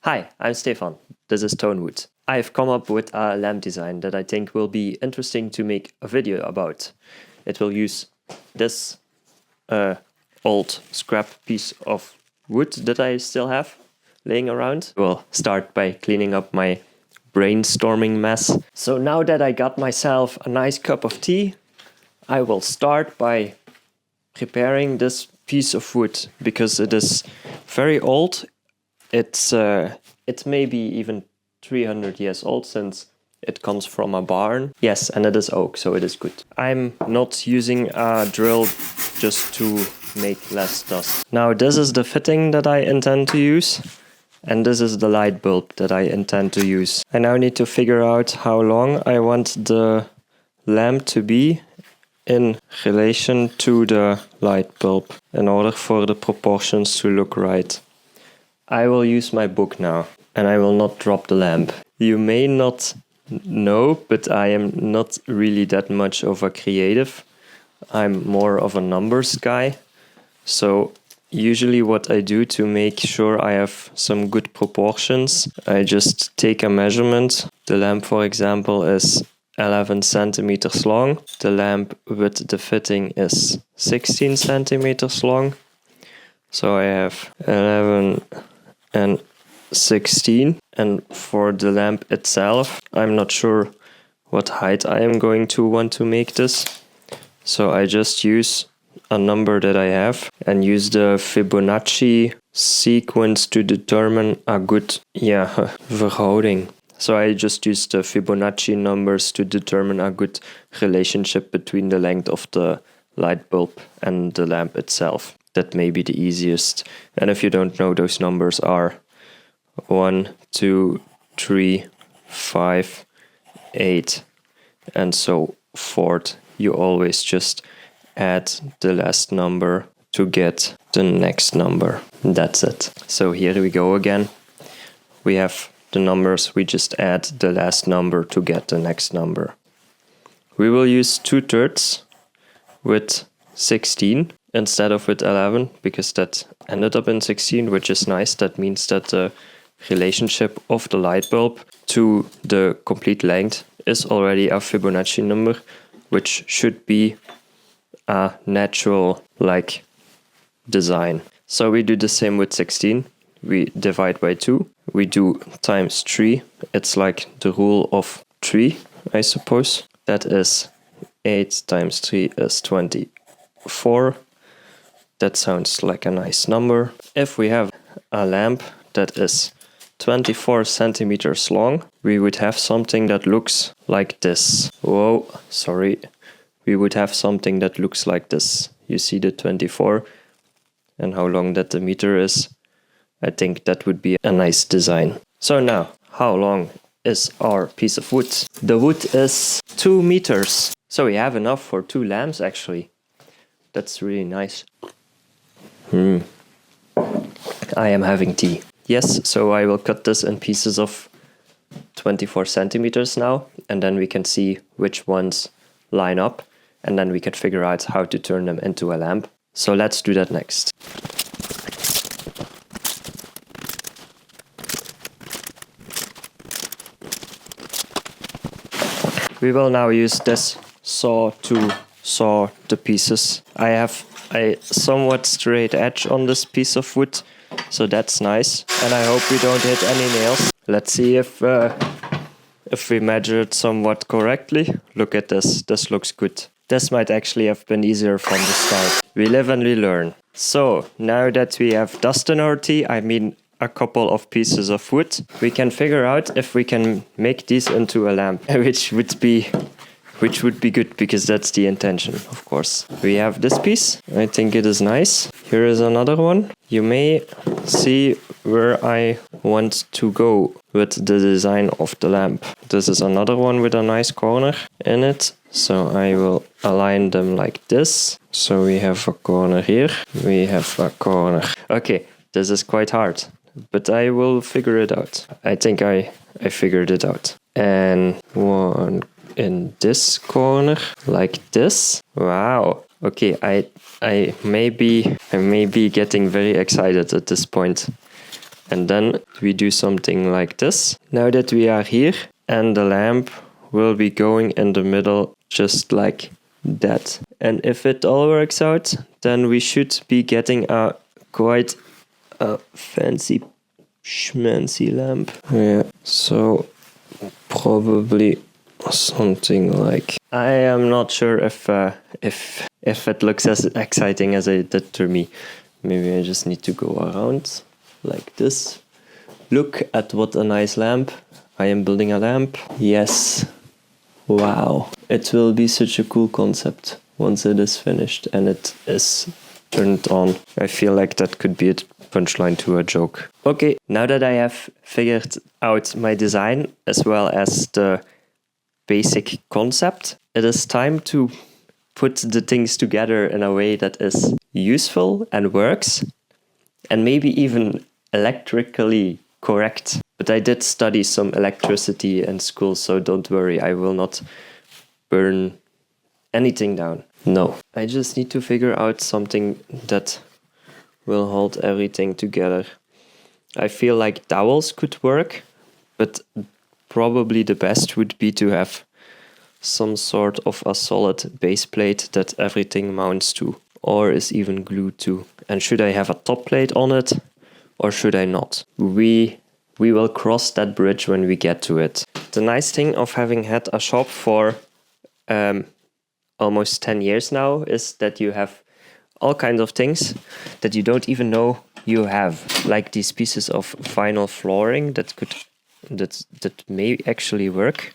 Hi, I'm Stefan. This is Tonewood. I've come up with a lamp design that I think will be interesting to make a video about. It will use this old scrap piece of wood that I still have laying around. We'll start by cleaning up my brainstorming mess. So now that I got myself a nice cup of tea, I will start by preparing this piece of wood because it is very old. It may be even 300 years old since it comes from a barn. Yes, and it is oak, so it is good. I'm not using a drill just to make less dust. Now this is the fitting that I intend to use, and this is the light bulb that I intend to use. I now need to figure out how long I want the lamp to be in relation to the light bulb in order for the proportions to look right. I will use my book now, and I will not drop the lamp. You may not know, but I am not really that much of a creative. I'm more of a numbers guy. So usually what I do to make sure I have some good proportions, I just take a measurement. The lamp, for example, is 11 centimeters long. The lamp with the fitting is 16 centimeters long. So I have 11 and 16, and for the lamp itself I'm not sure what height I am going to want to make this, so I just use a number that I have and use the Fibonacci sequence to determine a good verhouding. So I just use the Fibonacci numbers to determine a good relationship between the length of the light bulb and the lamp itself. That may be the easiest. And if you don't know, those numbers are 1, 2, 3, 5, 8, and so forth. You always just add the last number to get the next number. That's it. So here we go again. We have the numbers, we just add the last number to get the next number. We will use 2/3 with 16 instead of with 11, because that ended up in 16, which is nice. That means that the relationship of the light bulb to the complete length is already a Fibonacci number, which should be a natural design. So we do the same with 16. We divide by 2. We do times 3. It's like the rule of 3, I suppose. That is 8 times 3 is 24. That sounds like a nice number. If we have a lamp that is 24 centimeters long, we would have something that looks like this. Whoa, sorry. We would have something that looks like this. You see the 24 and how long that the meter is. I think that would be a nice design. So now, how long is our piece of wood? The wood is 2 meters. So we have enough for 2 lamps actually. That's really nice. I am having tea. Yes, so I will cut this in pieces of 24 centimeters now, and then we can see which ones line up, and then we can figure out how to turn them into a lamp. So let's do that next. We will now use this saw to saw the pieces. I have a somewhat straight edge on this piece of wood, so that's nice, and I hope we don't hit any nails. Let's see if we measure it somewhat correctly. Look at this. This looks good. This might actually have been easier from the start. We live and we learn. So now that we have dust in our tea, I mean a couple of pieces of wood, we can figure out if we can make these into a lamp, which would be good, because that's the intention, of course. We have this piece. I think it is nice. Here is another one. You may see where I want to go with the design of the lamp. This is another one with a nice corner in it. So I will align them like this. So we have a corner here. We have a corner. Okay, this is quite hard, but I will figure it out. I think I figured it out. And one in this corner, like this. Wow. Okay, I may be getting very excited at this point. And then we do something like this. Now that we are here, and the lamp will be going in the middle just like that. And if it all works out, then we should be getting a quite a fancy schmancy lamp. Yeah, so probably something like, I am not sure if it looks as exciting as it did to me. Maybe I just need to go around like this. Look at what a nice lamp. I am building a lamp. Yes. Wow. It will be such a cool concept once it is finished and it is turned on. I feel like that could be a punchline to a joke. Okay, now that I have figured out my design as well as the basic concept, it is time to put the things together in a way that is useful and works, and maybe even electrically correct. But I did study some electricity in school, so don't worry, I will not burn anything down. No, I just need to figure out something that will hold everything together. I feel like dowels could work, but probably the best would be to have some sort of a solid base plate that everything mounts to, or is even glued to. And should I have a top plate on it, or should I not? We will cross that bridge when we get to it. The nice thing of having had a shop for almost 10 years now is that you have all kinds of things that you don't even know you have, like these pieces of vinyl flooring that may actually work.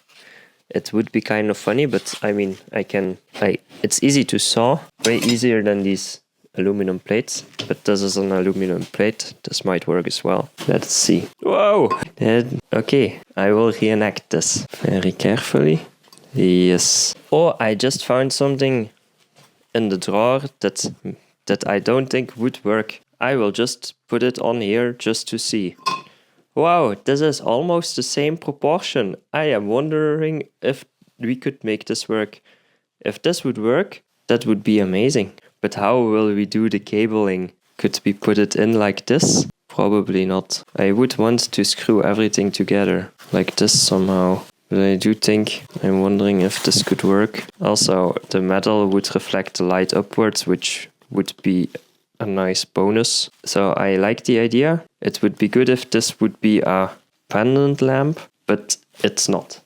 It would be kind of funny, but I mean, it's easy to saw, way easier than these aluminum plates, but this is an aluminum plate. This might work as well. Let's see. Whoa! Okay, I will reenact this very carefully. Yes. Oh, I just found something in the drawer that I don't think would work. I will just put it on here just to see. Wow, this is almost the same proportion. I am wondering if we could make this work. If this would work, that would be amazing. But how will we do the cabling? Could we put it in like this? Probably not. I would want to screw everything together like this somehow. But I do think, I'm wondering if this could work. Also, the metal would reflect the light upwards, which would be a nice bonus. So I like the idea. It would be good if this would be a pendant lamp, but it's not.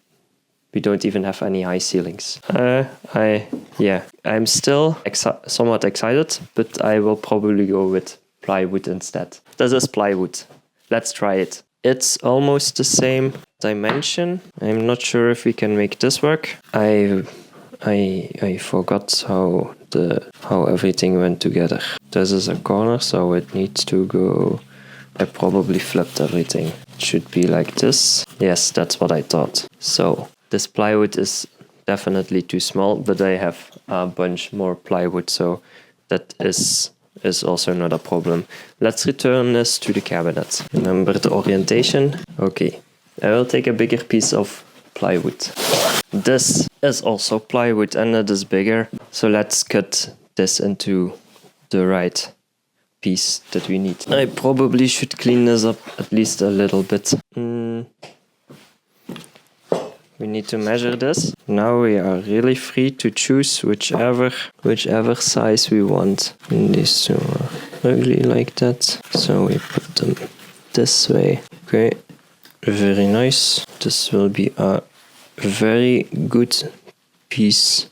We don't even have any high ceilings. I'm still somewhat excited, but I will probably go with plywood instead. This is plywood. Let's try it. It's almost the same dimension. I'm not sure if we can make this work. I forgot how everything went together. This is a corner, so it needs to go. I probably flipped everything. It should be like this. Yes, that's what I thought. So this plywood is definitely too small, but I have a bunch more plywood, so that is also not a problem. Let's return this to the cabinet. Remember the orientation? Okay, I will take a bigger piece of plywood. This is also plywood and it is bigger, so let's cut this into the right piece that we need. I probably should clean this up at least a little bit. We need to measure this. Now we are really free to choose whichever size we want. These two are ugly like that, so we put them this way. Okay, very nice. This will be a very good piece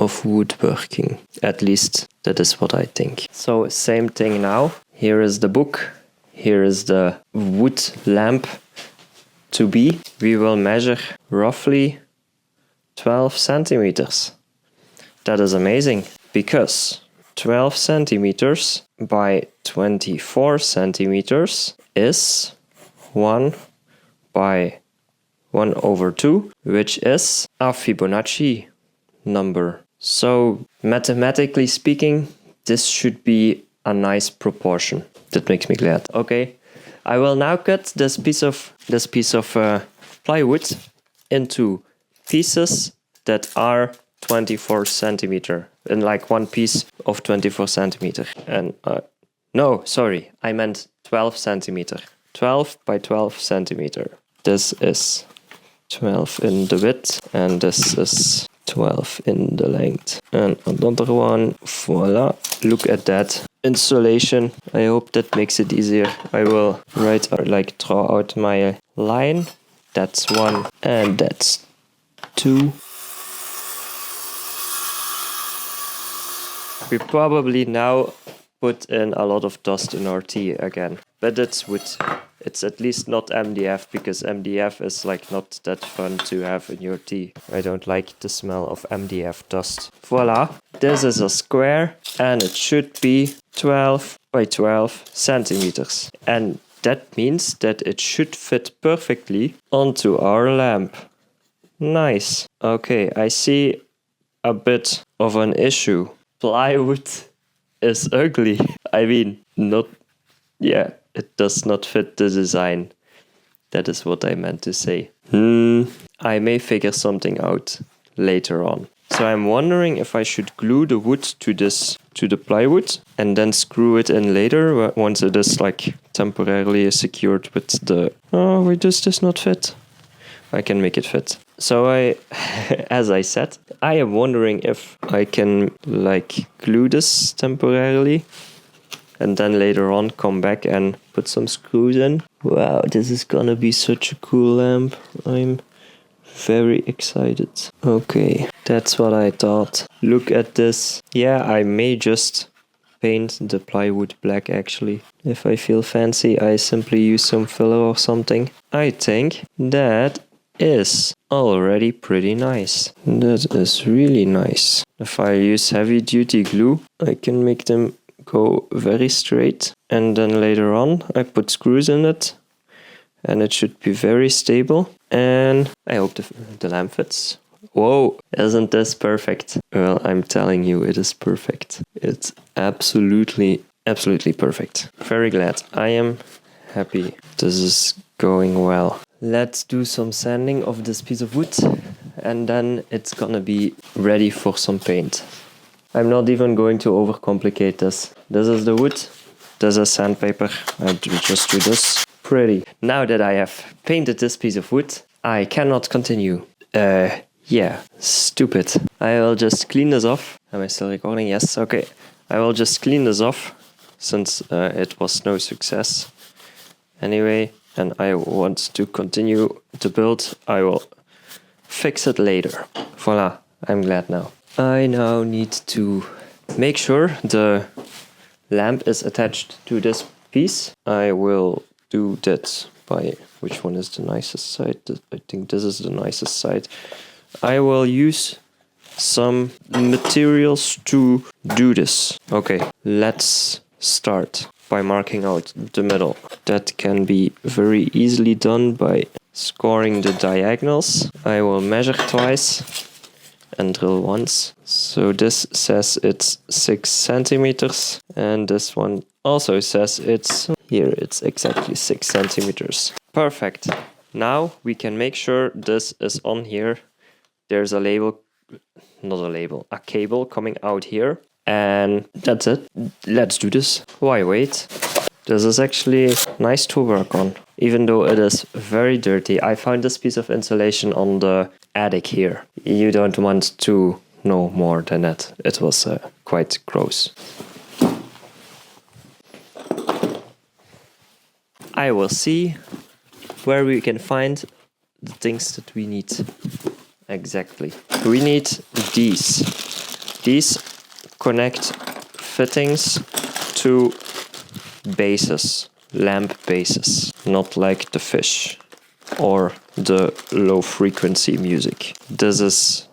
of woodworking. At least that is what I think. So same thing now. Here is the book. Here is the wood lamp to be. We will measure roughly 12 centimeters. That is amazing because 12 centimeters by 24 centimeters is 1 by 1/2, which is a Fibonacci number. So mathematically speaking, this should be a nice proportion. That makes me glad. Okay, I will now cut this piece of plywood into pieces that are 24 centimeter, and like one piece of 24 centimeter. And no, sorry, I meant 12 centimeter. 12 by 12 centimeter. This is 12 in the width and this is 12 in the length. And another one, voila, look at that insulation. I hope that makes it easier. I will draw out my line. That's 1 and that's 2. We probably now put in a lot of dust in our tea again, but it's wood. It's at least not MDF, because MDF is not that fun to have in your tea. I don't like the smell of MDF dust. Voila, this is a square and it should be 12 by 12 centimeters. And that means that it should fit perfectly onto our lamp. Nice. Okay, I see a bit of an issue. Plywood is ugly. I mean, it does not fit the design. That is what I meant to say. I may figure something out later on. So I'm wondering if I should glue the wood to the plywood and then screw it in later once it is temporarily secured with the... Oh, wait, does this not fit? I can make it fit. So as I said, I am wondering if I can glue this temporarily and then later on come back and put some screws in. Wow, this is gonna be such a cool lamp. I'm very excited. Okay, that's what I thought. Look at this. Yeah, I may just paint the plywood black actually. If I feel fancy, I simply use some filler or something. I think that is already pretty nice. That is really nice. If I use heavy duty glue, I can make them go very straight, and then later on I put screws in it and it should be very stable, and I hope the lamp fits. Whoa, isn't this perfect? Well, I'm telling you, it is perfect. It's absolutely perfect. Very glad. I am happy this is going well. Let's do some sanding of this piece of wood and then it's gonna be ready for some paint. I'm not even going to overcomplicate this. This is the wood, this is sandpaper. I just do this. Pretty. Now that I have painted this piece of wood, I cannot continue. Yeah, stupid. I will just clean this off. Am I still recording? Yes, okay. I will just clean this off since it was no success. Anyway, and I want to continue to build. I will fix it later. Voila, I'm glad now. I now need to make sure the lamp is attached to this piece. I will do that by, which one is the nicest side? I think this is the nicest side. I will use some materials to do this. Okay, let's start by marking out the middle. That can be very easily done by scoring the diagonals. I will measure twice and drill once. So this says it's 6 centimeters and this one also says it's exactly 6 centimeters. Perfect. Now we can make sure this is on here. There's a label, not a label, a cable coming out here. And that's it. Let's do this. Why wait? This is actually nice to work on, even though it is very dirty. I found this piece of insulation on the attic here. You don't want to know more than that. It was quite gross. I will see where we can find the things that we need. Exactly. We need these. These connect fittings to bases, lamp bases, not like the fish or the low frequency music. This is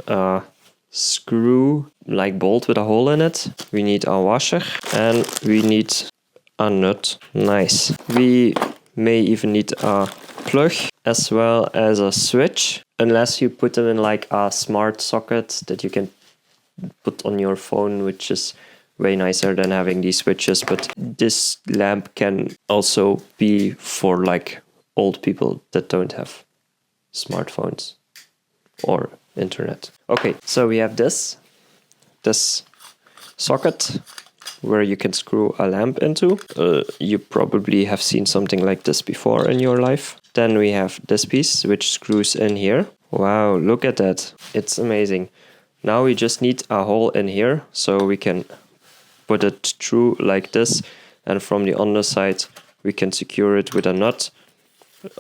a screw, like bolt with a hole in it. We need a washer and we need a nut. Nice. We may even need a plug as well as a switch, unless you put them in like a smart socket that you can put on your phone, which is way nicer than having these switches. But this lamp can also be for like old people that don't have smartphones or internet. Okay, so we have this socket where you can screw a lamp into. You probably have seen something like this before in your life. Then we have this piece which screws in here. Wow, look at that. It's amazing. Now we just need a hole in here so we can put it through like this, and from the underside we can secure it with a nut.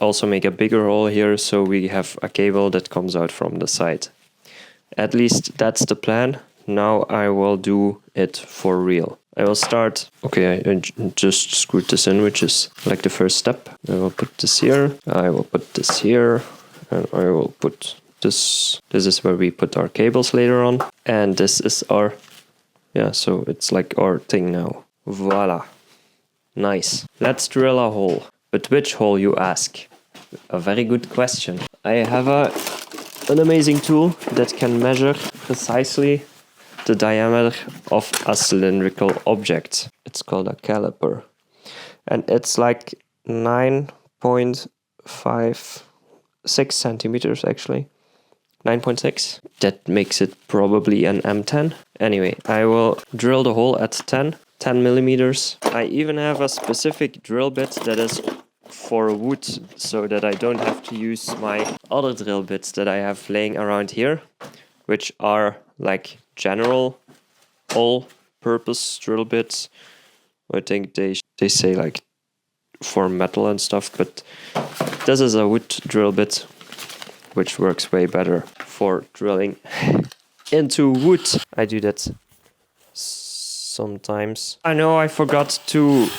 Also make a bigger hole here so we have a cable that comes out from the side. At least that's the plan. Now I will do it for real. I will start. Okay, I just screwed this in, which is like the first step. I will put this here. I will put this here. And I will put this. This is where we put our cables later on. And this is our, yeah, so it's like our thing now. Voila. Nice. Let's drill a hole. But which hole, you ask? A very good question. I have an amazing tool that can measure precisely the diameter of a cylindrical object. It's called a caliper. And it's like 9.56 centimeters actually. 9.6. That makes it probably an M10. Anyway, I will drill the hole at 10 millimeters. I even have a specific drill bit that is for wood, so that I don't have to use my other drill bits that I have laying around here, which are like general all-purpose drill bits. I think they say like for metal and stuff, but this is a wood drill bit which works way better for drilling into wood. I do that sometimes. I know I forgot to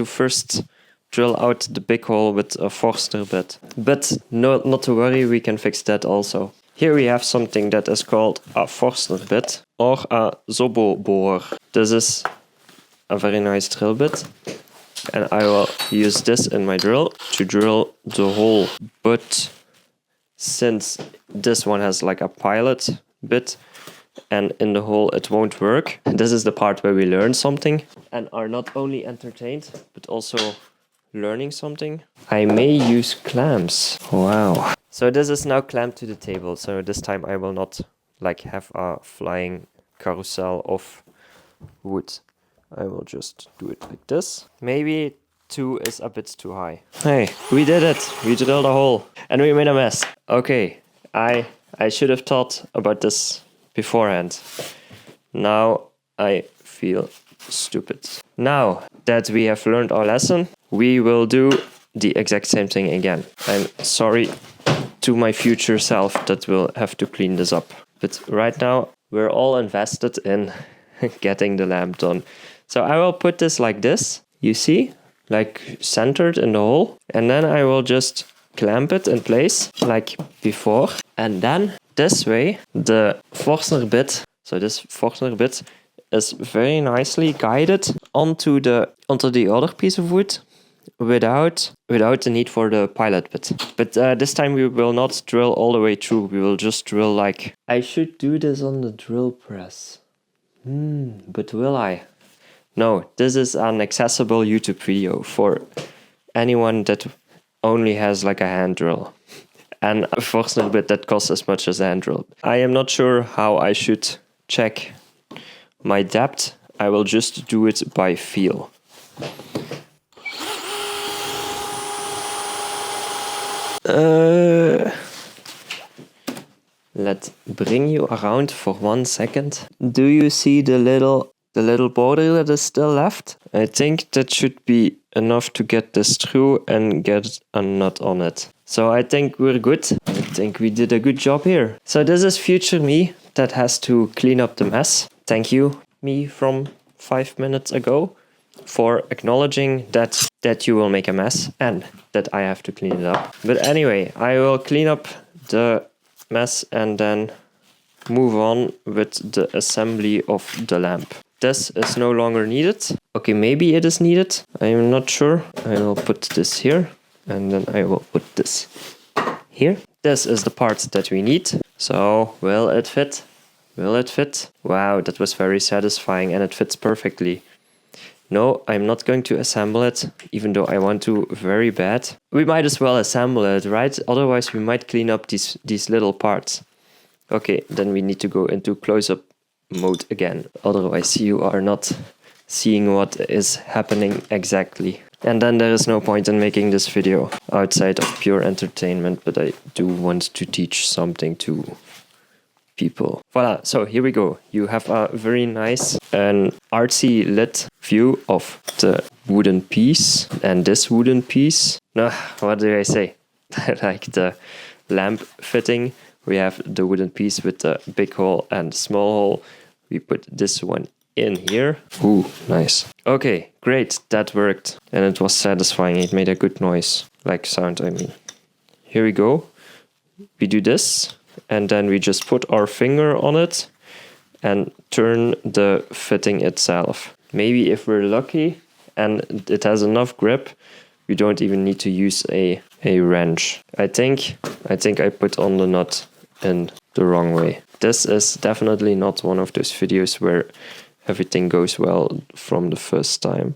first drill out the big hole with a Forstner bit. But not to worry, we can fix that also. Here we have something that is called a Forstner bit or a Bohrer. This is a very nice drill bit. And I will use this in my drill to drill the hole. But since this one has like a pilot bit, and in the hole it won't work. This is the part where we learn something and are not only entertained but also learning something. I may use clamps. Wow. So this is now clamped to the table. So this time I will not like have a flying carousel of wood. I will just do it like this. Maybe 2 is a bit too high. Hey, we did it. We drilled a hole and we made a mess. Okay, I should have thought about this beforehand. Now I feel stupid. Now that we have learned our lesson, we will do the exact same thing again. I'm sorry to my future self that will have to clean this up. But right now we're all invested in getting the lamp done. So I will put this like this, you see, like centered in the hole. And then I will just clamp it in place like before. And then this way, the Forstner bit, so this Forstner bit is very nicely guided onto the other piece of wood without the need for the pilot bit. But this time we will not drill all the way through. We will just drill like... I should do this on the drill press. But will I? No, this is an accessible YouTube video for anyone that only has like a hand drill. And a Forstner bit that costs as much as a hand drill. I am not sure how I should check my depth. I will just do it by feel. Let's bring you around for 1 second. Do you see the little border that is still left? I think that should be enough to get this through and get a nut on it. So I think we're good. I think we did a good job here. So this is future me that has to clean up the mess. Thank you, me from 5 minutes ago, for acknowledging that you will make a mess and that I have to clean it up. But anyway, I will clean up the mess and then move on with the assembly of the lamp. This is no longer needed. Okay, maybe it is needed. I am not sure. I will put this here and then I will put this here. This is the part that we need. So, will it fit? Will it fit? Wow, that was very satisfying and it fits perfectly. No, I'm not going to assemble it, even though I want to very bad. We might as well assemble it, right? Otherwise we might clean up these little parts. Okay, then we need to go into close-up mode again. Otherwise you are not seeing what is happening exactly. And then there is no point in making this video outside of pure entertainment, but I do want to teach something to people. Voila, so here we go. You have a very nice and artsy lit view of the wooden piece and this wooden piece. No, what do I say? Like the lamp fitting, we have the wooden piece with the big hole and small hole. We put this one in here. Ooh, nice. Okay, great, that worked. And it was satisfying, it made a good noise. Like sound, I mean. Here we go. We do this, and then we just put our finger on it and turn the fitting itself. Maybe if we're lucky and it has enough grip, we don't even need to use a wrench. I think I put on the nut in the wrong way. This is definitely not one of those videos where everything goes well from the first time.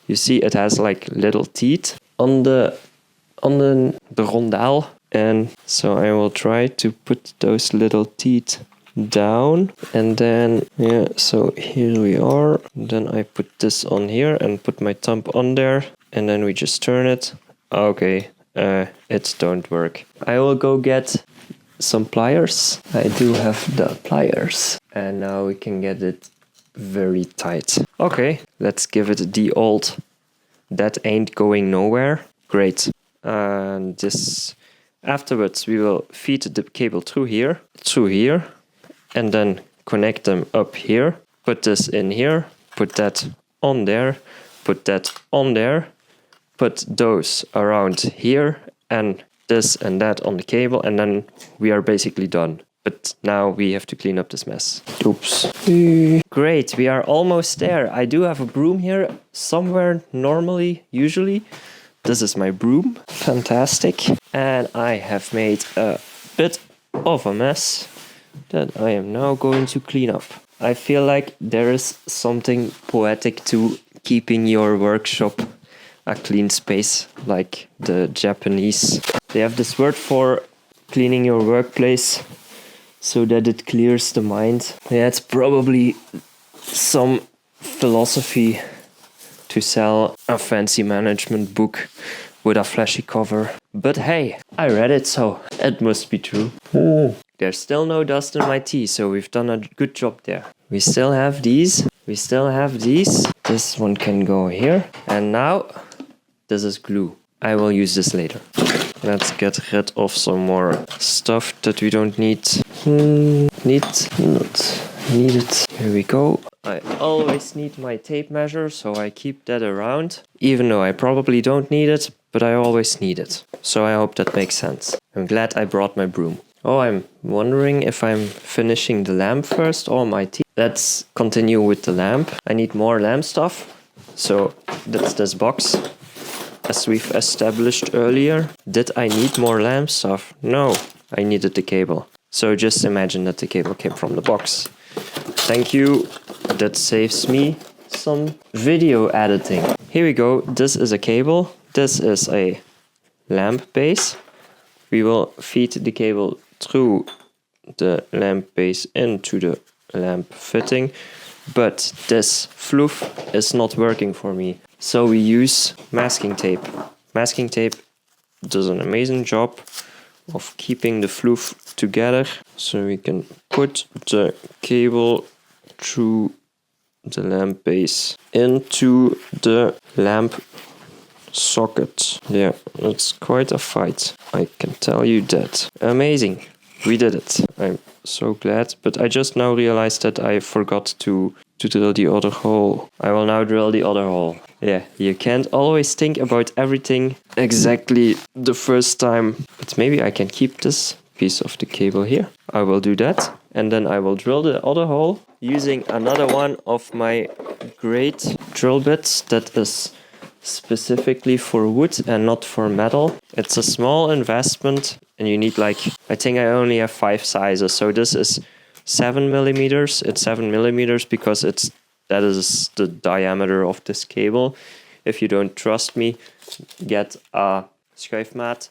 You see it has like little teeth on the rondel, and so I will try to put those little teeth down, and then yeah, so here we are. Then I put this on here and put my thumb on there, and then we just turn it. Okay, it don't work. I will go get some pliers. I do have the pliers, and now we can get it very tight. Okay, let's give it the old that ain't going nowhere. Great. And this afterwards we will feed the cable through here, and then connect them up here. Put this in here, put that on there, put that on there, put those around here, and this and that on the cable, and then we are basically done. But now we have to clean up this mess. Oops. Great, we are almost there. I do have a broom here somewhere normally, usually. This is my broom. Fantastic. And I have made a bit of a mess that I am now going to clean up. I feel like there is something poetic to keeping your workshop a clean space, like the Japanese. They have this word for cleaning your workplace so that it clears the mind. Yeah, it's probably some philosophy to sell a fancy management book with a flashy cover. But hey, I read it, so it must be true. There's still no dust in my tea, so we've done a good job there. We still have these. This one can go here. And now, this is glue. I will use this later. Let's get rid of some more stuff that we don't need. Not needed. Here we go. I always need my tape measure, so I keep that around. Even though I probably don't need it, but I always need it. So I hope that makes sense. I'm glad I brought my broom. Oh, I'm wondering if I'm finishing the lamp first or my tea. Let's continue with the lamp. I need more lamp stuff. So that's this box. As we've established earlier. Did I need more lamp stuff? No, I needed the cable. So just imagine that the cable came from the box. Thank you. That saves me some video editing. Here we go. This is a cable. This is a lamp base. We will feed the cable through the lamp base into the lamp fitting. But this fluff is not working for me. So we use masking tape. Masking tape does an amazing job of keeping the fluff together. So we can put the cable through the lamp base into the lamp socket. Yeah, it's quite a fight, I can tell you that. Amazing, we did it. I'm so glad, but I just now realized that I forgot to drill the other hole. I will now drill the other hole. Yeah, you can't always think about everything exactly the first time, but maybe I can keep this piece of the cable here. I will do that, and then I will drill the other hole using another one of my great drill bits that is specifically for wood and not for metal. It's a small investment, and you need like, I think I only have 5 sizes, so this is 7 millimeters. It's 7 millimeters because that is the diameter of this cable. If you don't trust me, get a Schuifmaat,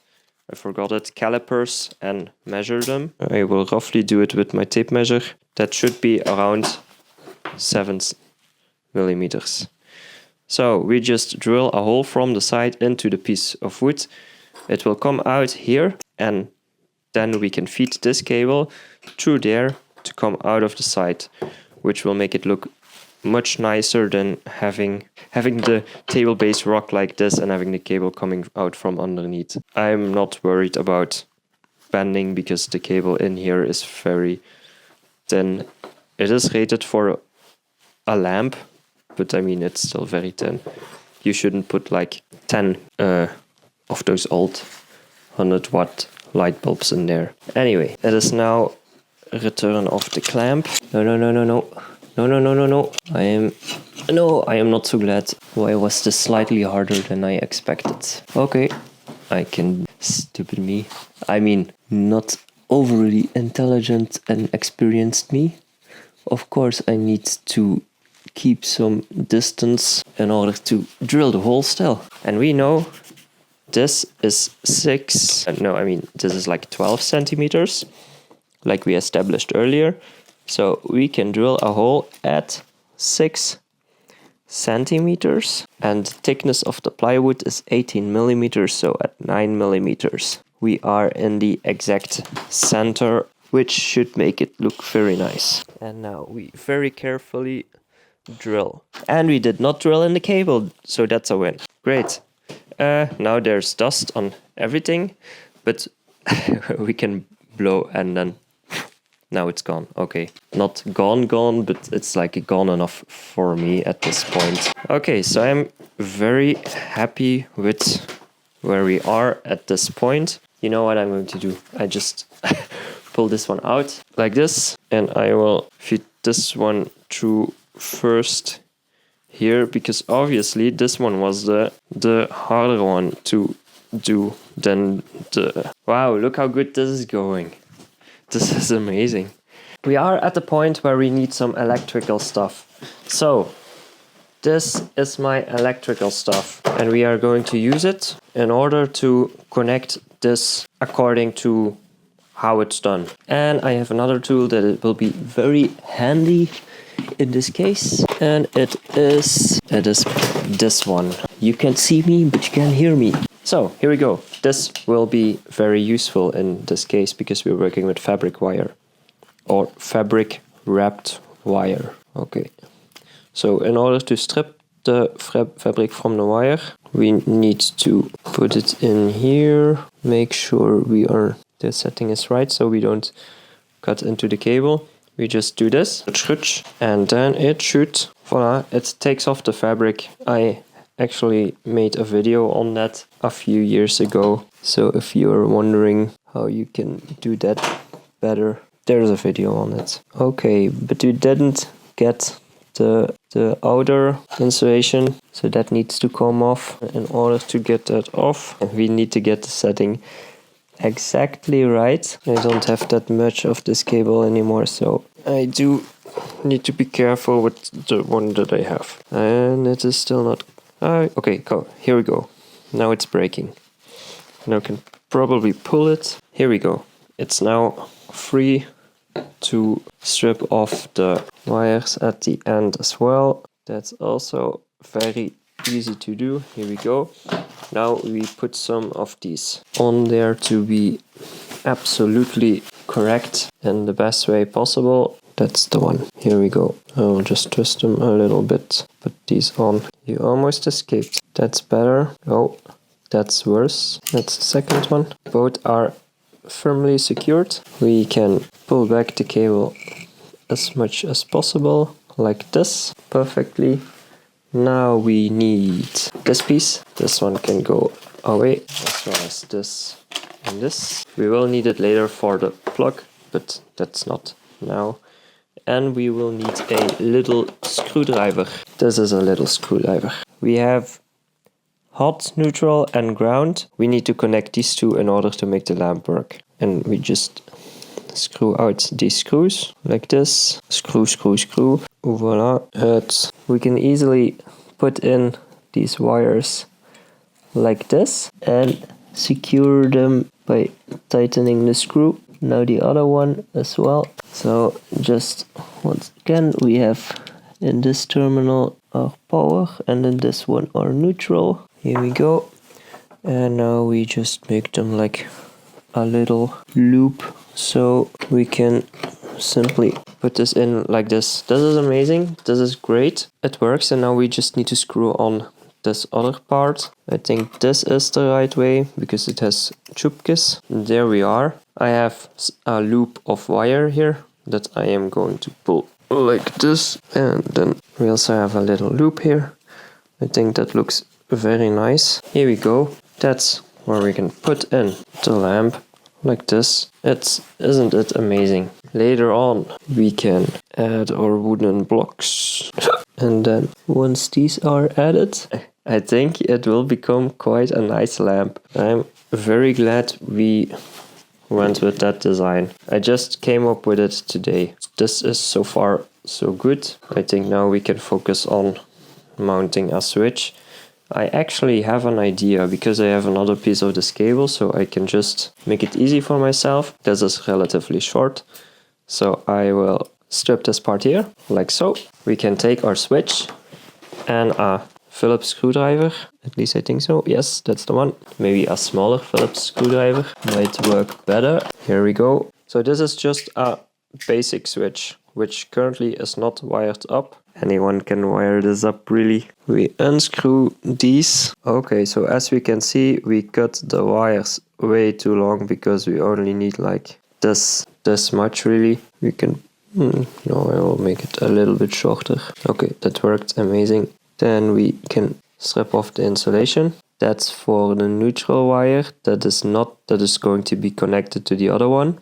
I forgot it, calipers, and measure them. I will roughly do it with my tape measure that should be around 7 millimeters. So we just drill a hole from the side into the piece of wood. It will come out here, and then we can feed this cable through there to come out of the side, which will make it look much nicer than having the table base rock like this and having the cable coming out from underneath. I'm not worried about bending because the cable in here is very thin. It is rated for a lamp, but I mean it's still very thin. You shouldn't put like 10 of those old 100-watt light bulbs in there. Anyway, it is now return of the clamp. No. I am not so glad. Why was this slightly harder than I expected? Okay, I can. Stupid me. I mean, not overly intelligent and experienced me. Of course, I need to keep some distance in order to drill the hole still. And we know this is this is like 12 centimeters, like we established earlier. So we can drill a hole at 6 centimeters, and the thickness of the plywood is 18 millimeters, so at 9 millimeters. We are in the exact center, which should make it look very nice. And now we very carefully drill. And we did not drill in the cable, so that's a win. Great. Now there's dust on everything, but we can blow and then now it's gone. Okay, not gone, but it's like gone enough for me at this point. Okay, so I'm very happy with where we are at this point. You know what I'm going to do? I just pull this one out like this, and I will feed this one through first here, because obviously this one was the harder one to do than the... Wow, look how good this is going. This is amazing. We are at the point where we need some electrical stuff. So this is my electrical stuff, and we are going to use it in order to connect this according to how it's done. And I have another tool that it will be very handy in this case, and it is this one. You can see me, but you can't hear me. So here we go. This will be very useful in this case because we're working with fabric wire or fabric wrapped wire. Okay. So in order to strip the fabric from the wire, we need to put it in here. Make sure the setting is right so we don't cut into the cable. We just do this, and then it should, voila, it takes off the fabric. I actually made a video on that a few years ago. So if you are wondering how you can do that better, there's a video on it. Okay, but we didn't get the outer insulation, so that needs to come off. In order to get that off, we need to get the setting exactly right. I don't have that much of this cable anymore, so I do need to be careful with the one that I have. And it is still not... okay, go. Here we go. Now it's breaking. Now I can probably pull it. Here we go. It's now free to strip off the wires at the end as well. That's also very easy to do. Here we go. Now we put some of these on there to be absolutely correct in the best way possible. That's the one. Here we go. I'll just twist them a little bit. Put these on. You almost escaped. That's better. Oh, that's worse. That's the second one. Both are firmly secured. We can pull back the cable as much as possible, like this. Perfectly. Now we need this piece. This one can go away, as well as this and this. We will need it later for the plug, but that's not now. And we will need a little screwdriver. This is a little screwdriver. We have hot, neutral and ground. We need to connect these two in order to make the lamp work. And we just screw out these screws like this. Screw, screw, screw. Voila. We can easily put in these wires like this and secure them by tightening the screw. now the other one as well. So just once again we have in this terminal our power and in this one our neutral. Here we go. And now we just make them like a little loop, so we can simply put this in like this. This is amazing, this is great, it works. And now we just need to screw on this other part. I think this is the right way because it has tubekes. There we are. I have a loop of wire here that I am going to pull like this, and then we also have a little loop here. I think that looks very nice. Here we go. That's where we can put in the lamp like this. Isn't it amazing? Later on we can add our wooden blocks. And then once these are added, I think it will become quite a nice lamp. I'm very glad we went with that design. I just came up with it today. This is so far so good. I think now we can focus on mounting a switch. I actually have an idea because I have another piece of this cable, so I can just make it easy for myself. This is relatively short, so I will strip this part here, like so. We can take our switch and a Phillips screwdriver, at least I think so. Yes, that's the one. Maybe a smaller Phillips screwdriver might work better. Here we go. So this is just a basic switch, which currently is not wired up. Anyone can wire this up really. We unscrew these. Okay, so as we can see, we cut the wires way too long because we only need like this much really. We can, no, I will make it a little bit shorter. Okay, that worked amazing. Then we can strip off the insulation. That's for the neutral wire. That is going to be connected to the other one.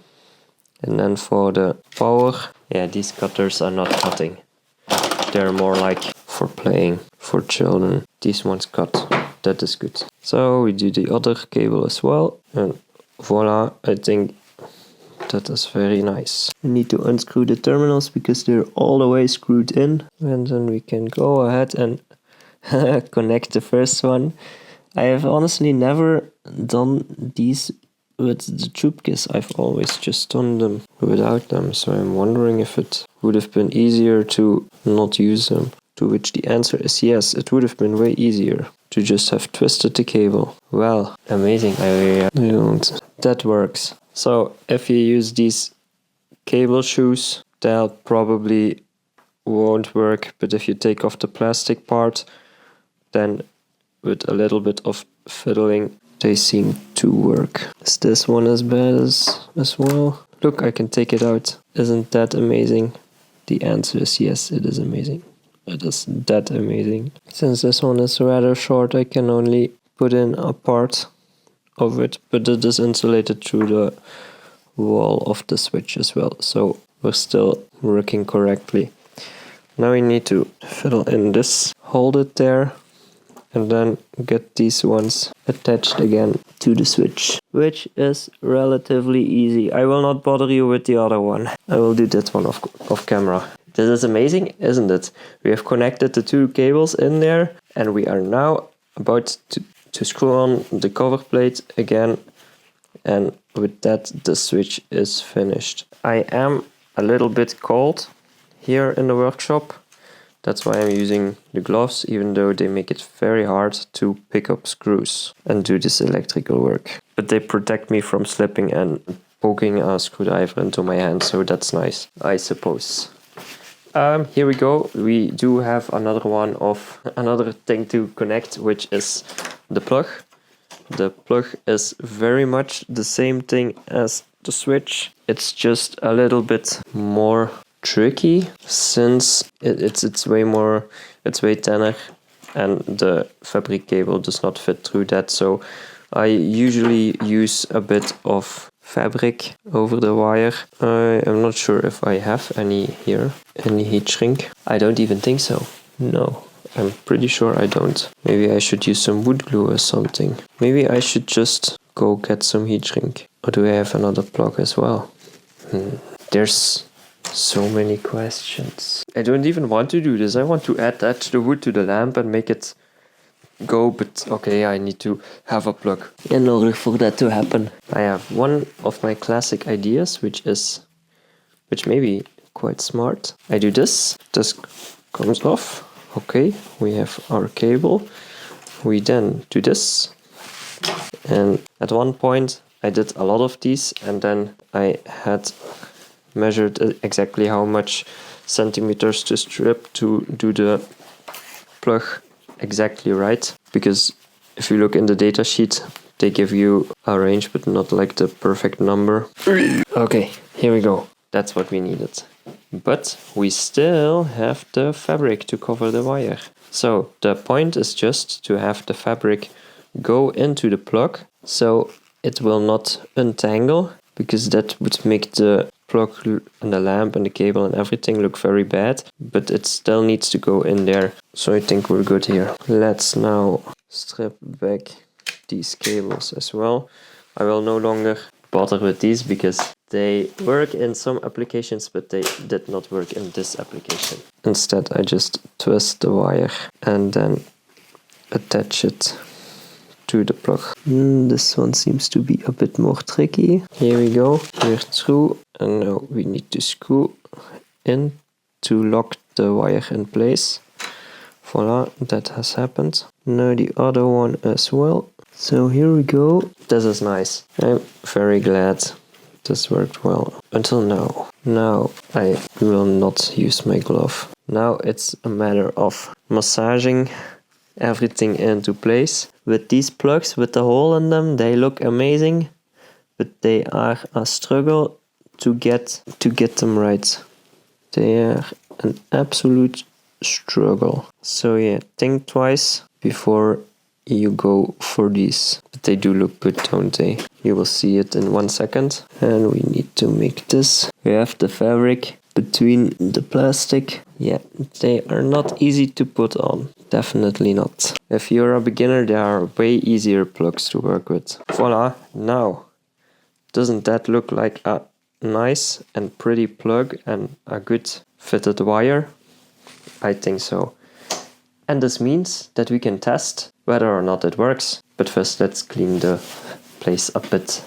And then for the power, yeah, these cutters are not cutting. They're more like for playing, for children. These ones cut. That is good. So we do the other cable as well. And voila, I think that is very nice. We need to unscrew the terminals because they're all the way screwed in. And then we can go ahead and connect the first one. I have honestly never done these with the tubekes. I've always just done them without them, so I'm wondering if it would have been easier to not use them. To which the answer is yes, it would have been way easier to just have twisted the cable. Well, amazing. I don't. That works. So if you use these cable shoes, that probably won't work, but if you take off the plastic part, then with a little bit of fiddling, they seem to work. Is this one as bad as well? Look, I can take it out. Isn't that amazing? The answer is yes, it is amazing. It is that amazing. Since this one is rather short, I can only put in a part of it, but it is insulated through the wall of the switch as well, so we're still working correctly. Now we need to fiddle in this, hold it there, and then get these ones attached again to the switch, which is relatively easy. I will not bother you with the other one. I will do that one off camera. This is amazing, isn't it? We have connected the two cables in there, and we are now about to screw on the cover plate again, and with that the switch is finished. I am a little bit cold here in the workshop. That's why I'm using the gloves, even though they make it very hard to pick up screws and do this electrical work. But they protect me from slipping and poking a screwdriver into my hand, so that's nice, I suppose. Here we go. We do have another thing to connect, which is the plug. The plug is very much the same thing as the switch. It's just a little bit more tricky since it's way thinner and the fabric cable does not fit through that. So I usually use a bit of fabric over the wire. I am not sure if I have any here, any heat shrink. I don't even think so. No, I'm pretty sure I don't. Maybe I should use some wood glue or something. Maybe I should just go get some heat shrink. Or do I have another plug as well? There's so many questions. I don't even want to do this. I want to add that to the wood to the lamp and make it go, but okay, I need to have a plug. In order for that to happen. I have one of my classic ideas, which may be quite smart. I do this comes off. Okay, we have our cable. We then do this. And at one point I did a lot of these, and then I had measured exactly how much centimeters to strip to do the plug exactly right. Because if you look in the data sheet, they give you a range but not like the perfect number. Okay, here we go. That's what we needed. But we still have the fabric to cover the wire. So the point is just to have the fabric go into the plug so it will not untangle, because that would make the plug and the lamp and the cable and everything look very bad, but it still needs to go in there. So I think we're good here. Let's now strip back these cables as well. I will no longer bother with these because they work in some applications, but they did not work in this application. Instead, I just twist the wire and then attach it to the plug. This one seems to be a bit more tricky. Here we go. We're through, and now we need to screw in to lock the wire in place. Voila, that has happened. Now the other one as well. So here we go. This is nice. I'm very glad this worked well until now. Now I will not use my glove. Now it's a matter of massaging everything into place. With these plugs with the hole in them, they look amazing, but they are a struggle to get them right. They are an absolute struggle. So yeah, think twice before you go for these. But they do look good, don't they? You will see it in 1 second. And we need to make this. We have the fabric between the plastic. Yeah, they are not easy to put on. Definitely not. If you're a beginner, there are way easier plugs to work with. Voila, now. Doesn't that look like a nice and pretty plug and a good fitted wire? I think so. And this means that we can test whether or not it works. But first let's clean the place a bit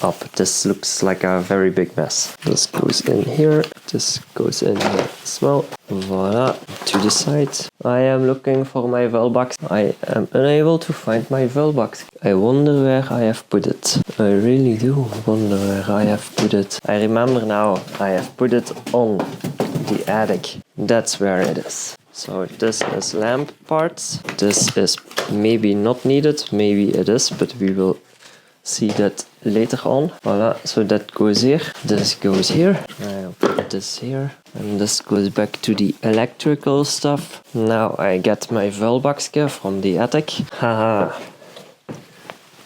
up. This looks like a very big mess. This goes in here, this goes in here as well. Voila, to the side. I am looking for my Velbox. I am unable to find my Velbox. I wonder where I have put it. I really do wonder where I have put it. I remember now, I have put it on the attic. That's where it is. So this is lamp parts. This is maybe not needed, maybe it is, but we will see that later on. Voila, so that goes here. This goes here. I'll put this here. And this goes back to the electrical stuff. Now I get my Velboxke from the attic. Haha.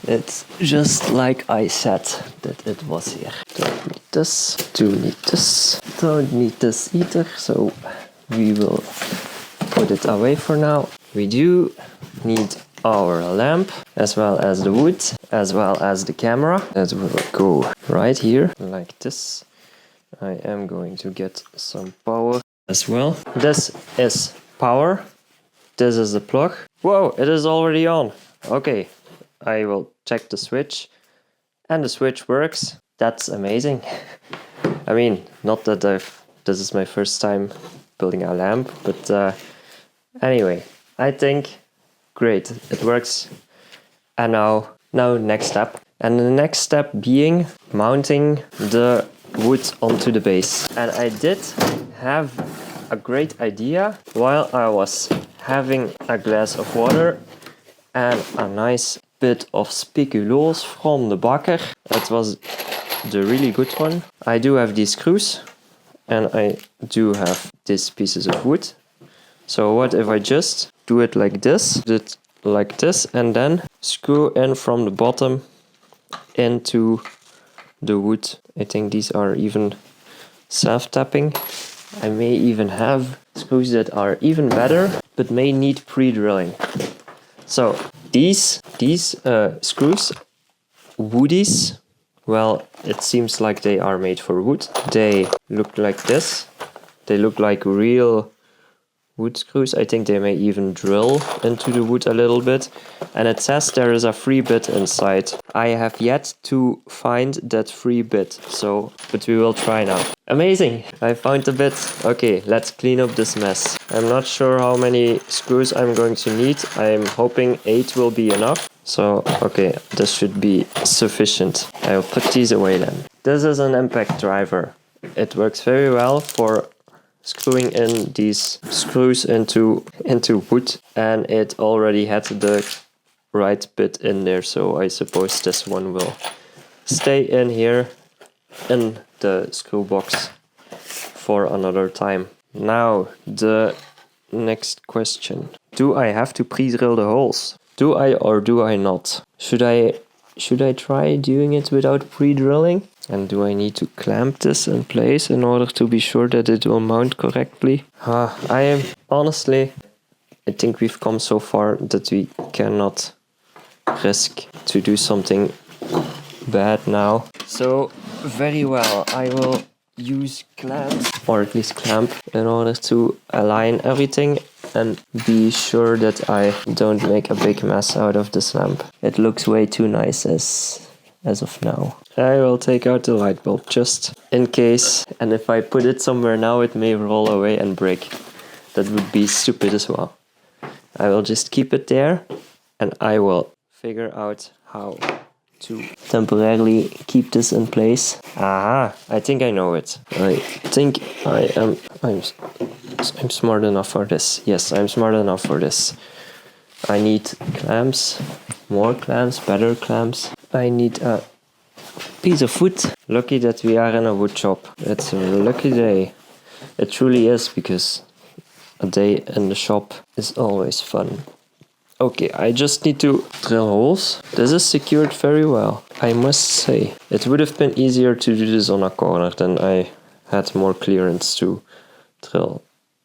It's just like I said that it was here. Don't need this. Do need this. Don't need this either. So we will put it away for now. We do need our lamp, as well as the wood, as well as the camera. That will go right here, like this. I am going to get some power as well. This is power. This is the plug. Whoa, it is already on. Okay, I will check the switch. And the switch works. That's amazing. I mean, not that this is my first time building a lamp, but anyway, I think great, it works. And now next step. And the next step being mounting the wood onto the base. And I did have a great idea while I was having a glass of water and a nice bit of Speculoos from the Bakker. That was the really good one. I do have these screws and I do have these pieces of wood. So what if I just do it like this, and then screw in from the bottom into the wood. I think these are even self-tapping. I may even have screws that are even better, but may need pre-drilling. So these screws, woodies, well, it seems like they are made for wood. They look like this. They look like real wood screws. I think they may even drill into the wood a little bit. And it says there is a free bit inside. I have yet to find that free bit, so, but we will try now. Amazing! I found the bit. Okay, let's clean up this mess. I'm not sure how many screws I'm going to need. I'm hoping 8 will be enough. So, okay, this should be sufficient. I'll put these away then. This is an impact driver. It works very well for screwing in these screws into wood, and it already had the right bit in there, so I suppose this one will stay in here in the screw box for another time. Now the next question. Do I have to pre-drill the holes? Do I or do I not? Should I try doing it without pre-drilling? And do I need to clamp this in place in order to be sure that it will mount correctly? I think we've come so far that we cannot risk to do something bad now. So very well, I will use clamps, or at least clamp, in order to align everything and be sure that I don't make a big mess out of this lamp. It looks way too nice as of now. I will take out the light bulb just in case, and if I put it somewhere now it may roll away and break. That would be stupid as well. I will just keep it there and I will figure out how to temporarily keep this in place. Aha, I think I know it. I think I'm smart enough for this. Yes, I'm smart enough for this. I need clamps, more clamps, better clamps. I need a piece of wood. Lucky that we are in a wood shop. It's a lucky day. It truly is, because a day in the shop is always fun. Okay, I just need to drill holes. This is secured very well, I must say. It would have been easier to do this on a corner, then I had more clearance to drill.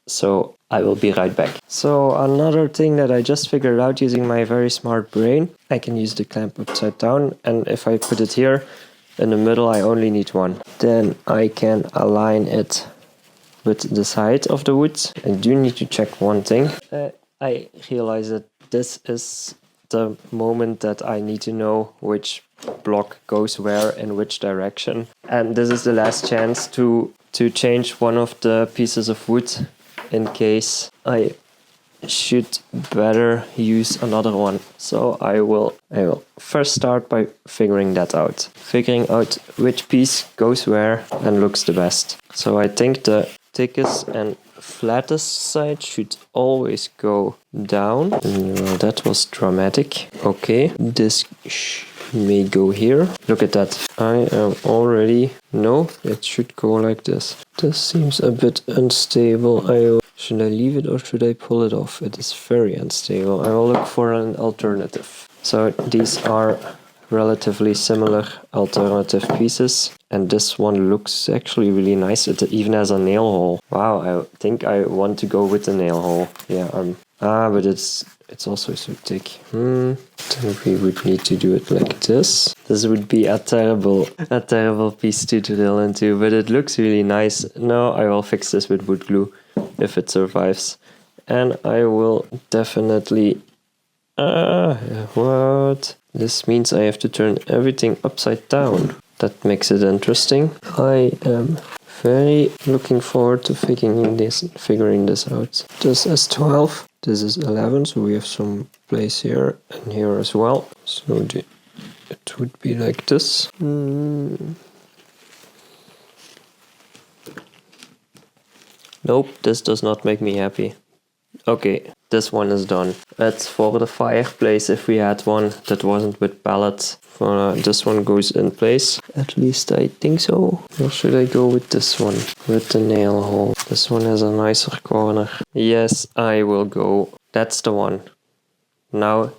So I will be right back. So another thing that I just figured out using my very smart brain, I can use the clamp upside down, and if I put it here in the middle I only need one. Then I can align it with the side of the wood. I do need to check one thing. I realize that this is the moment that I need to know which block goes where in which direction. And this is the last chance to change one of the pieces of wood in case I should better use another one. So I will first start by figuring that out. Figuring out which piece goes where and looks the best. So I think the thickest and flattest side should always go down. Well, that was dramatic. Okay, this may go here. Look at that. I am already... No, it should go like this. This seems a bit unstable. Should I leave it or should I pull it off? It is very unstable. I will look for an alternative. So these are relatively similar alternative pieces, and this one looks actually really nice. It even has a nail hole. Wow, I think I want to go with the nail hole. Yeah, but it's also so thick. Then we would need to do it like this. This would be a terrible piece to drill into, but it looks really nice. No, I will fix this with wood glue if it survives, and I will definitely... what? This means I have to turn everything upside down. That makes it interesting. I am very looking forward to figuring this out. This is 12. This is 11, so we have some place here and here as well. So it would be like this. Nope, this does not make me happy. Okay, this one is done. That's for the fireplace if we had one that wasn't with pallets. This one goes in place. At least I think so. Or should I go with this one? With the nail hole. This one has a nicer corner. Yes, I will go. That's the one. Now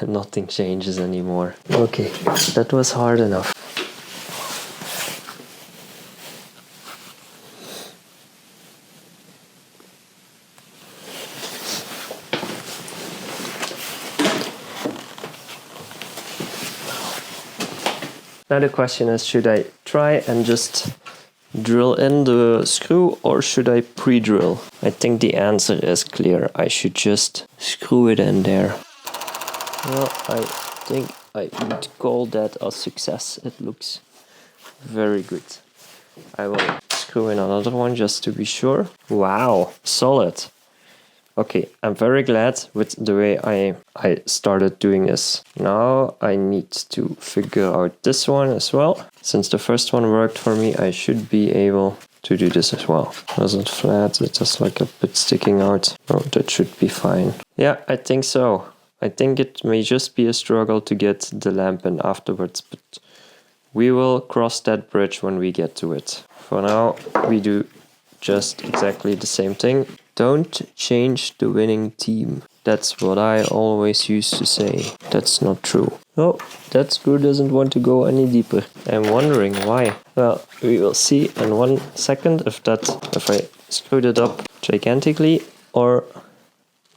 nothing changes anymore. Okay, that was hard enough. Now the question is, should I try and just drill in the screw or should I pre-drill? I think the answer is clear. I should just screw it in there. Well, I think I would call that a success. It looks very good. I will screw in another one just to be sure. Wow, solid. Okay, I'm very glad with the way I started doing this. Now I need to figure out this one as well. Since the first one worked for me, I should be able to do this as well. Wasn't flat, it's just like a bit sticking out. Oh, that should be fine. Yeah, I think so. I think it may just be a struggle to get the lamp in afterwards, but we will cross that bridge when we get to it. For now, we do just exactly the same thing. Don't change the winning team. That's what I always used to say. That's not true. Oh, that screw doesn't want to go any deeper. I'm wondering why. Well, we will see in 1 second if I screwed it up gigantically or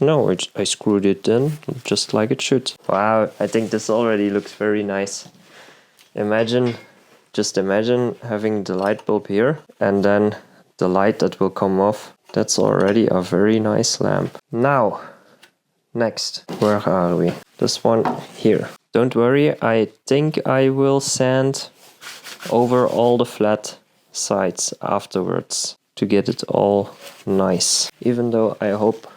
no, I screwed it in just like it should. Wow, I think this already looks very nice. Just imagine having the light bulb here and then the light that will come off. That's already a very nice lamp. Now, next, where are we? This one here. Don't worry, I think I will sand over all the flat sides afterwards to get it all nice. Even though I hope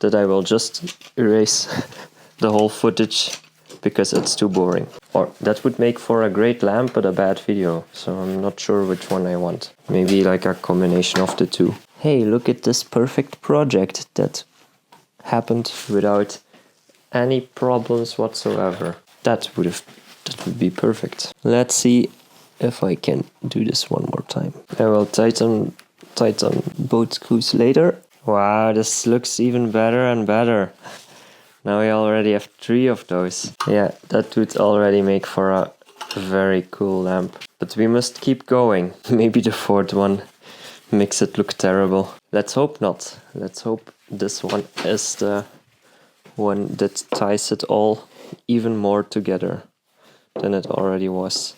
that I will just erase the whole footage because it's too boring. Or that would make for a great lamp but a bad video. So I'm not sure which one I want. Maybe like a combination of the two. Hey, look at this perfect project that happened without any problems whatsoever. That would be perfect. Let's see if I can do this one more time. I will tighten both screws later. Wow, this looks even better and better. Now we already have 3 of those. Yeah, that would already make for a very cool lamp. But we must keep going. Maybe the 4th one makes it look terrible. Let's hope not. Let's hope this one is the one that ties it all even more together than it already was.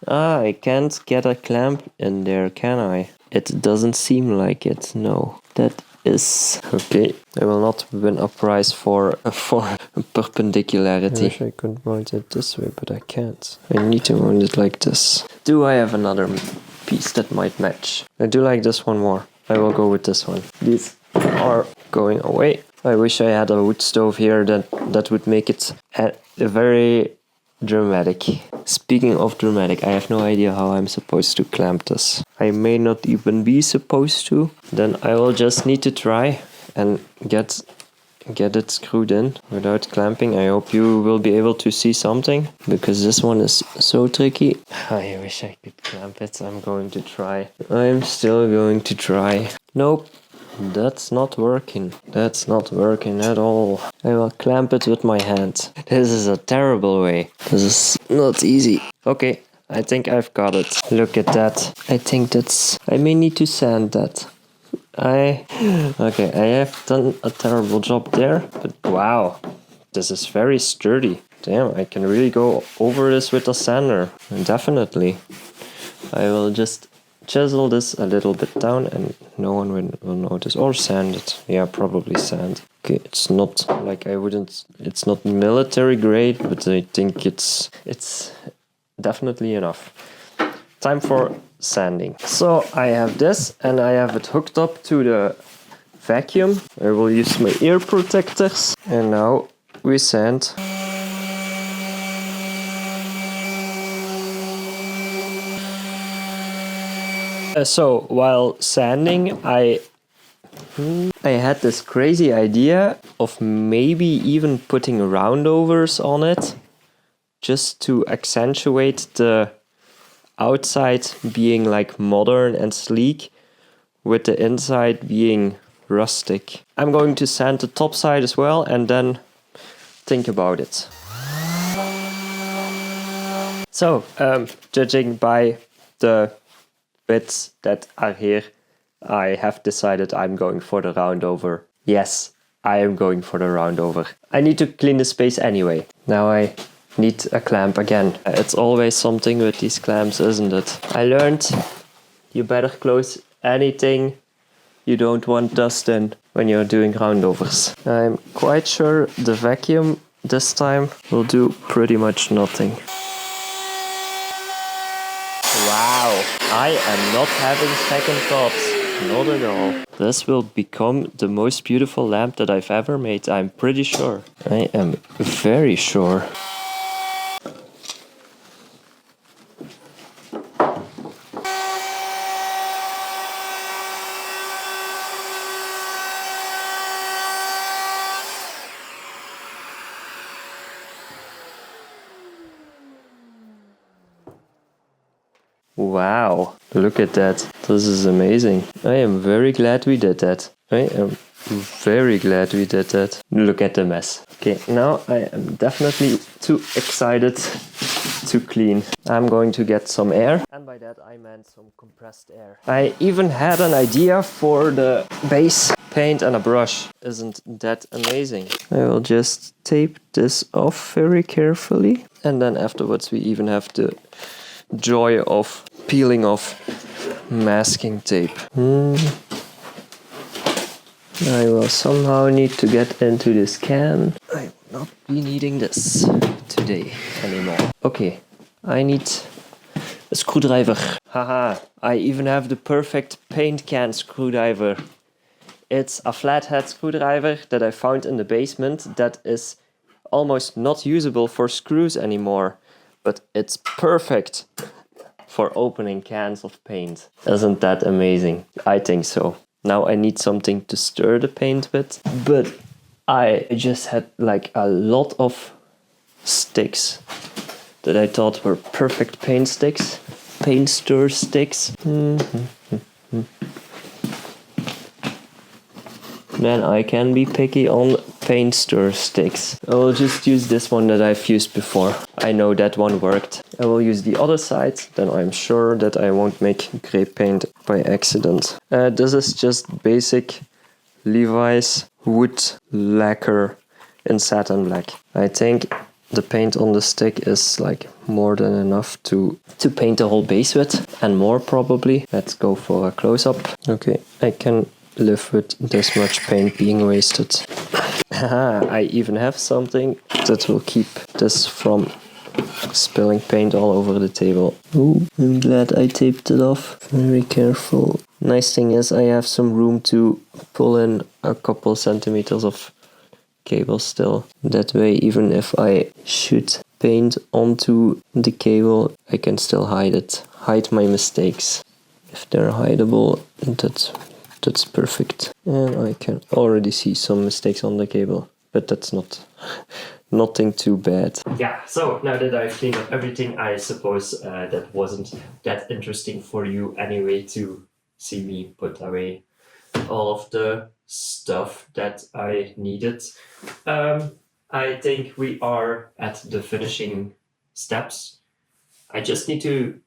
Ah, I can't get a clamp in there, can I? It doesn't seem like it, no. That is... Okay, I will not win a prize for perpendicularity. I wish I could mount it this way, but I can't. I need to mount it like this. Do I have another piece that might match? I do like this one more. I will go with this one. These are going away. I wish I had a wood stove here that would make it a very dramatic. Speaking of dramatic, I have no idea how I'm supposed to clamp this. I may not even be supposed to. Then I will just need to try and get it screwed in without clamping. I hope you will be able to see something because this one is so tricky. I wish I could clamp it. I'm going to try. I'm still going to try. Nope. That's not working. That's not working at all. I will clamp it with my hand. This is a terrible way. This is not easy. Okay, I think I've got it. Look at that. I think I may need to sand that. Okay, I have done a terrible job there. But wow, this is very sturdy. Damn, I can really go over this with a sander. Definitely. I will just chisel this a little bit down and no one will notice. Or sand it. Yeah, probably sand. Okay, it's not like it's not military grade, but I think it's definitely enough. Time for sanding. So I have this and I have it hooked up to the vacuum. I will use my ear protectors and now we sand. So while sanding, I had this crazy idea of maybe even putting roundovers on it just to accentuate the outside being like modern and sleek with the inside being rustic. I'm going to sand the top side as well and then think about it. So, judging by the bits that are here, I have decided I'm going for the roundover. Yes, I am going for the roundover. I need to clean the space anyway. Now I need a clamp again. It's always something with these clamps, isn't it? I learned you better close anything you don't want dust in when you're doing roundovers. I'm quite sure the vacuum this time will do pretty much nothing. Wow, I am not having second thoughts. Not at all. This will become the most beautiful lamp that I've ever made, I'm pretty sure. I am very sure. Wow, look at that. This is amazing. I am very glad we did that. I am very glad we did that. Look at the mess. Okay, now I am definitely too excited to clean. I'm going to get some air. And by that I meant some compressed air. I even had an idea for the base paint and a brush. Isn't that amazing? I will just tape this off very carefully. And then afterwards we even have the joy of peeling off masking tape. I will somehow need to get into this can. I will not be needing this today anymore. Okay, I need a screwdriver. Haha, I even have the perfect paint can screwdriver. It's a flathead screwdriver that I found in the basement that is almost not usable for screws anymore. But it's perfect for opening cans of paint. Isn't that amazing? I think so. Now I need something to stir the paint with, but I just had like a lot of sticks that I thought were perfect paint sticks, paint stir sticks. Then I can be picky on paint stir sticks. I will just use this one that I've used before. I know that one worked. I will use the other side, then I'm sure that I won't make grey paint by accident. This is just basic Levi's wood lacquer in satin black. I think the paint on the stick is like more than enough to paint the whole base with, and more probably. Let's go for a close-up. Okay, I can live with this much paint being wasted. Haha, I even have something that will keep this from spilling paint all over the table. Ooh, I'm glad I taped it off. Very careful. Nice thing is I have some room to pull in a couple centimeters of cable still. That way, even if I should paint onto the cable, I can still hide it. Hide my mistakes. If they're hideable, that's perfect. And I can already see some mistakes on the cable, but that's nothing too bad. Yeah, so now that I've cleaned up everything, I suppose that wasn't that interesting for you anyway to see me put away all of the stuff that I needed. I think we are at the finishing steps. I just need to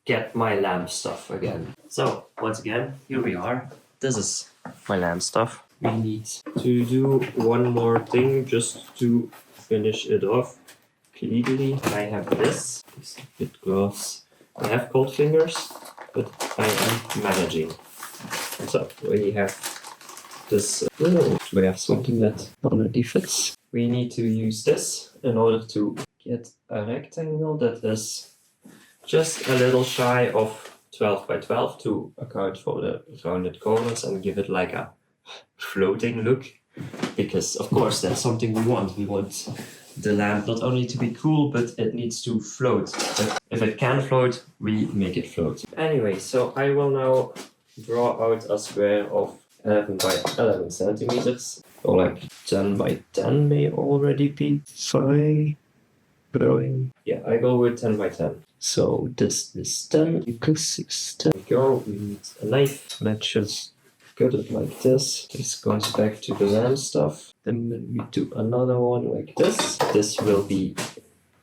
get my lamp stuff again. So once again, here we are. This is my lamp stuff. We need to do one more thing just to finish it off. Legally, I have this bit gloss. I have cold fingers, but I am managing. So we have this. We have something that already fits. We need to use this in order to get a rectangle that is just a little shy of 12 by 12 to account for the rounded corners and give it like a floating look. Because of course that's something we want. We want the lamp not only to be cool, but it needs to float. But if it can float, we make it float. Anyway, so I will now draw out a square of 11 by 11 centimeters. Or like 10 by 10 may already be fine. Growing. Yeah, I go with 10 by 10. So this is 10 equals 6. There we go. We need a knife. Let's just cut it like this. This goes back to the lamp stuff. Then we do another one like this. This will be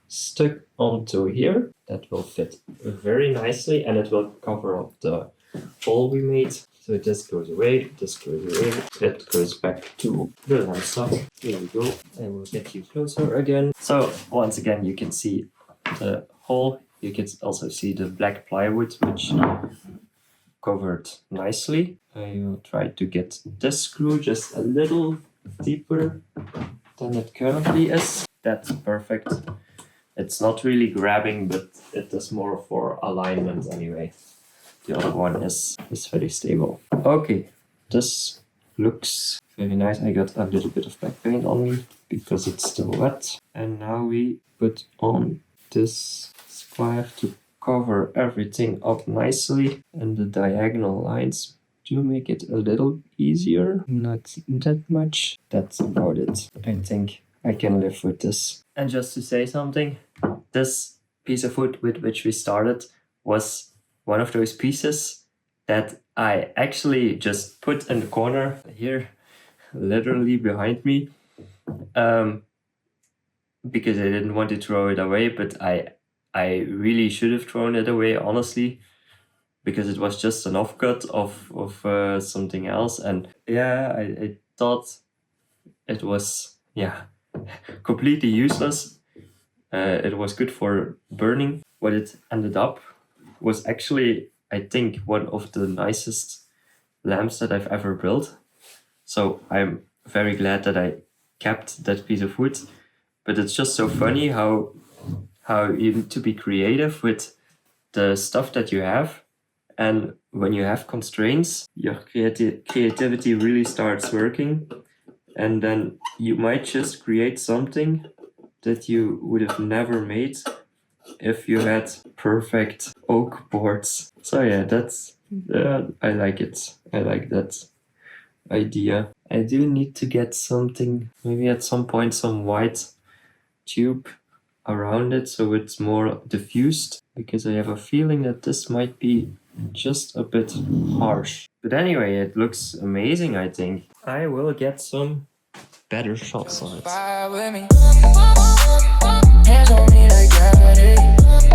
stuck onto here. That will fit very nicely and it will cover up the hole we made. So this goes away, this goes away, that goes back to the lamp stuff. Here we go. I will get you closer again. So once again you can see the hole. You can also see the black plywood which covered nicely. I will try to get this screw just a little deeper than it currently is. That's perfect. It's not really grabbing, but it is more for alignment anyway. The other one is very stable. Okay, this looks very nice. I got a little bit of black paint on me because it's still wet. And now we put on this square to cover everything up nicely, and the diagonal lines to make it a little easier. Not that much. That's about it. I think I can live with this. And just to say something, this piece of wood with which we started was one of those pieces that I actually just put in the corner here, literally behind me, because I didn't want to throw it away, but I really should have thrown it away, honestly, because it was just an offcut of something else. And yeah, I thought it was, completely useless. It was good for burning. What it ended up was actually, I think, one of the nicest lamps that I've ever built. So I'm very glad that I kept that piece of wood. But it's just so funny how you need to be creative with the stuff that you have. And when you have constraints, your creativity really starts working. And then you might just create something that you would have never made if you had perfect oak boards. So yeah, that's I like it. I like that idea. I do need to get something, maybe at some point some white tube around it so it's more diffused, because I have a feeling that this might be just a bit harsh. But anyway, it looks amazing, I think. I will get some better shots on it. Hands on me like gravity.